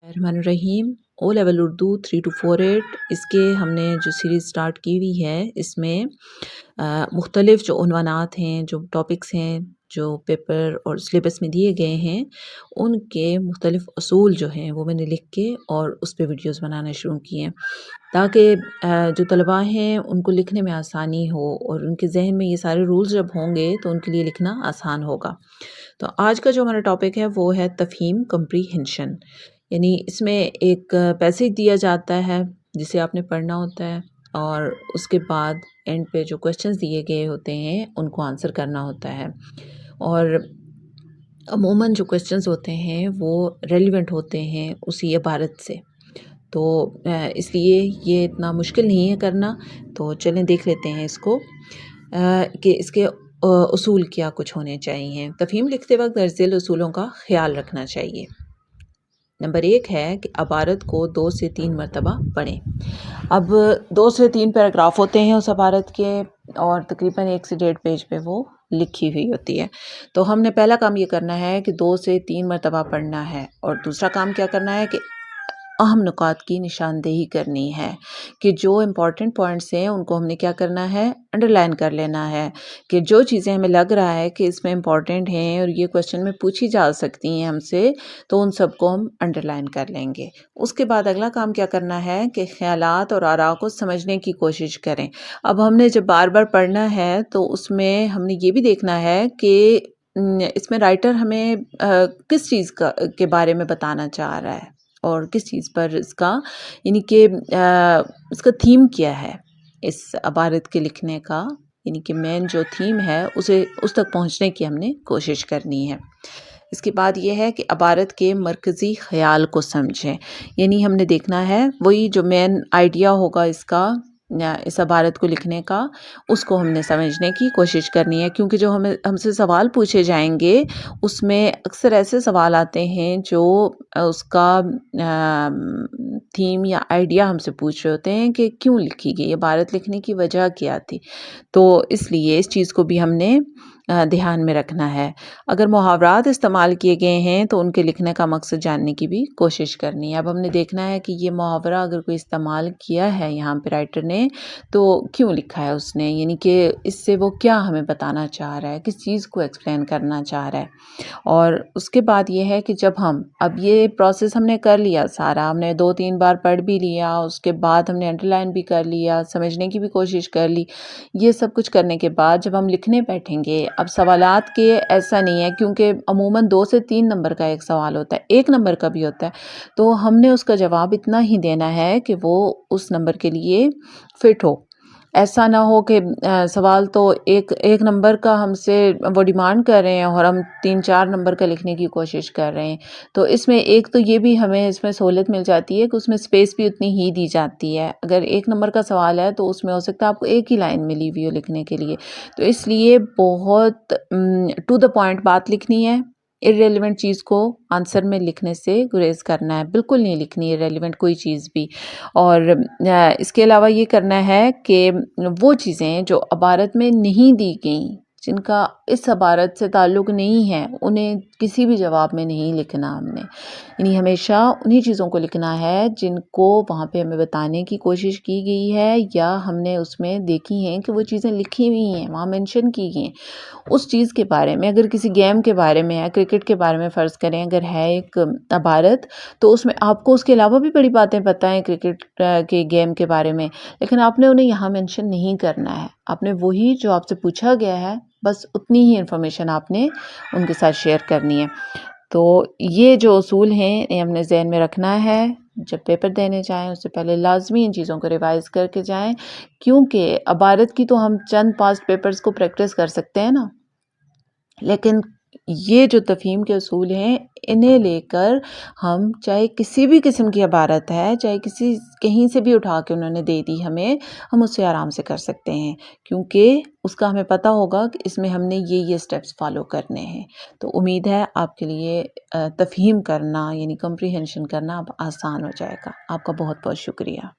Rahman Rahim O level Urdu 3 to 48 इसके हमने जो सीरीज़ स्टार्ट की हुई है इसमें मुख्तलिफ़ जो उन्वानात हैं, जो टॉपिक्स हैं, जो पेपर और सिलेबस में दिए गए हैं, उनके मुख्तलिफ़ असूल जो हैं वो मैंने लिख के और उस पे वीडियोज़ बनाना शुरू किए हैं ताकि जो तलबा हैं उनको लिखने में आसानी हो और उनके ज़हन में ये सारे रूल्स जब होंगे तो उनके लिए लिखना आसान होगा। तो आज का जो हमारा टॉपिक है वो है तफ़हीम कम्प्रीहेंशन, यानी इसमें एक पैसेज दिया जाता है जिसे आपने पढ़ना होता है और उसके बाद एंड पे जो क्वेश्चंस दिए गए होते हैं उनको आंसर करना होता है। और अमूमन जो क्वेश्चंस होते हैं वो रेलिवेंट होते हैं उसी इबारत से, तो इसलिए ये इतना मुश्किल नहीं है करना। तो चलें देख लेते हैं इसको कि इसके उसूल क्या कुछ होने चाहिए। तफ़हीम लिखते वक्त दर्ज उसूलों का ख्याल रखना चाहिए। नंबर 1 है कि इबारत को 2 से 3 मरतबा पढ़ें। अब 2 से 3 पैराग्राफ होते हैं उस इबारत के और तकरीबन 1 से 1.5 पेज पे वो लिखी हुई होती है। तो हमने पहला काम ये करना है कि 2 से 3 मरतबा पढ़ना है और दूसरा काम क्या करना है कि अहम नुकात की निशानदेही करनी है कि जो इम्पॉर्टेंट पॉइंट्स हैं उनको हमने क्या करना है, अंडरलाइन कर लेना है कि जो चीज़ें हमें लग रहा है कि इसमें इम्पॉर्टेंट हैं और ये क्वेश्चन में पूछी जा सकती हैं हमसे, तो उन सबको हम अंडरलाइन कर लेंगे। उसके बाद अगला काम क्या करना है कि ख़यालात और आरा को समझने की कोशिश करें। अब हमने जब बार बार पढ़ना है तो उसमें हमने ये भी देखना है कि इसमें राइटर हमें किस चीज़ के बारे में बताना चाह रहा है और किस चीज़ पर इसका, यानी कि इसका थीम क्या है इस इबारत के लिखने का, यानी कि मेन जो थीम है उसे उस तक पहुंचने की हमने कोशिश करनी है। इसके बाद ये है कि इबारत के मरकज़ी ख़याल को समझें, यानी हमने देखना है वही जो मेन आइडिया होगा इसका, इस इबारत को लिखने का, उसको हमने समझने की कोशिश करनी है। क्योंकि जो हमसे सवाल पूछे जाएंगे उसमें अक्सर ऐसे सवाल आते हैं जो उसका थीम या आइडिया हमसे पूछ रहे होते हैं कि क्यों लिखी गई, इबारत लिखने की वजह क्या थी। तो इसलिए इस चीज़ को भी हमने ध्यान में रखना है। अगर मुहावरात इस्तेमाल किए गए हैं तो उनके लिखने का मकसद जानने की भी कोशिश करनी है। अब हमने देखना है कि ये मुहावरा अगर कोई इस्तेमाल किया है यहाँ पे राइटर ने तो क्यों लिखा है उसने, यानी कि इससे वो क्या हमें बताना चाह रहा है, किस चीज़ को एक्सप्लेन करना चाह रहा है। और उसके बाद ये है कि जब हम अब ये प्रोसेस हमने कर लिया सारा, हमने 2-3 बार पढ़ भी लिया, उसके बाद हमने अंडरलाइन भी कर लिया, समझने की भी कोशिश कर ली। ये सब कुछ करने के बाद जब हम लिखने बैठेंगे, अब सवालात के ऐसा नहीं है क्योंकि अमूमन 2 से 3 नंबर का एक सवाल होता है, 1 नंबर का भी होता है, तो हमने उसका जवाब इतना ही देना है कि वो उस नंबर के लिए फिट हो। ऐसा ना हो कि सवाल तो एक नंबर का हमसे वो डिमांड कर रहे हैं और हम 3-4 नंबर का लिखने की कोशिश कर रहे हैं। तो इसमें एक तो ये भी हमें इसमें सहूलियत मिल जाती है कि उसमें स्पेस भी उतनी ही दी जाती है। अगर 1 नंबर का सवाल है तो उसमें हो सकता है आपको एक ही लाइन मिली हुई हो लिखने के लिए। तो इसलिए बहुत टू द पॉइंट बात लिखनी है। इर्रेलेवेंट चीज़ को आंसर में लिखने से गुरेज करना है, बिल्कुल नहीं लिखनी इर्रेलेवेंट कोई चीज़ भी। और इसके अलावा ये करना है कि वो चीज़ें जो इबारत में नहीं दी गई, जिनका इस इबारत से ताल्लुक़ नहीं है, उन्हें किसी भी जवाब में नहीं लिखना हमने। यानी हमेशा उन्हीं चीज़ों को लिखना है जिनको वहाँ पे हमें बताने की कोशिश की गई है या हमने उसमें देखी हैं कि वो चीज़ें लिखी हुई हैं, वहाँ मेंशन की गई हैं। उस चीज़ के बारे में, अगर किसी गेम के बारे में है, क्रिकेट के बारे में फ़र्ज़ करें अगर है एक इबारत, तो उसमें आपको उसके अलावा भी बड़ी बातें पता हैं क्रिकेट के गेम के बारे में, लेकिन आपने उन्हें यहाँ मेंशन नहीं करना है। आपने वही जो आपसे पूछा गया है बस उतनी ही इन्फॉर्मेशन आपने उनके साथ शेयर करनी है। तो ये जो उसूल हैं ये हमने ज़हन में रखना है। जब पेपर देने जाएँ उससे पहले लाज़मी इन चीज़ों को रिवाइज़ करके जाएँ, क्योंकि इबारत की तो हम चंद पास्ट पेपर्स को प्रैक्टिस कर सकते हैं ना, लेकिन ये जो तफ़हीम के उसूल हैं इन्हें लेकर हम चाहे किसी भी किस्म की इबारत है, चाहे कहीं से भी उठा के उन्होंने दे दी हमें, हम उससे आराम से कर सकते हैं क्योंकि उसका हमें पता होगा कि इसमें हमने ये स्टेप्स फ़ॉलो करने हैं। तो उम्मीद है आपके लिए तफ़हीम करना यानी कम्प्रीहेंशन करना अब आसान हो जाएगा। आपका बहुत बहुत शुक्रिया।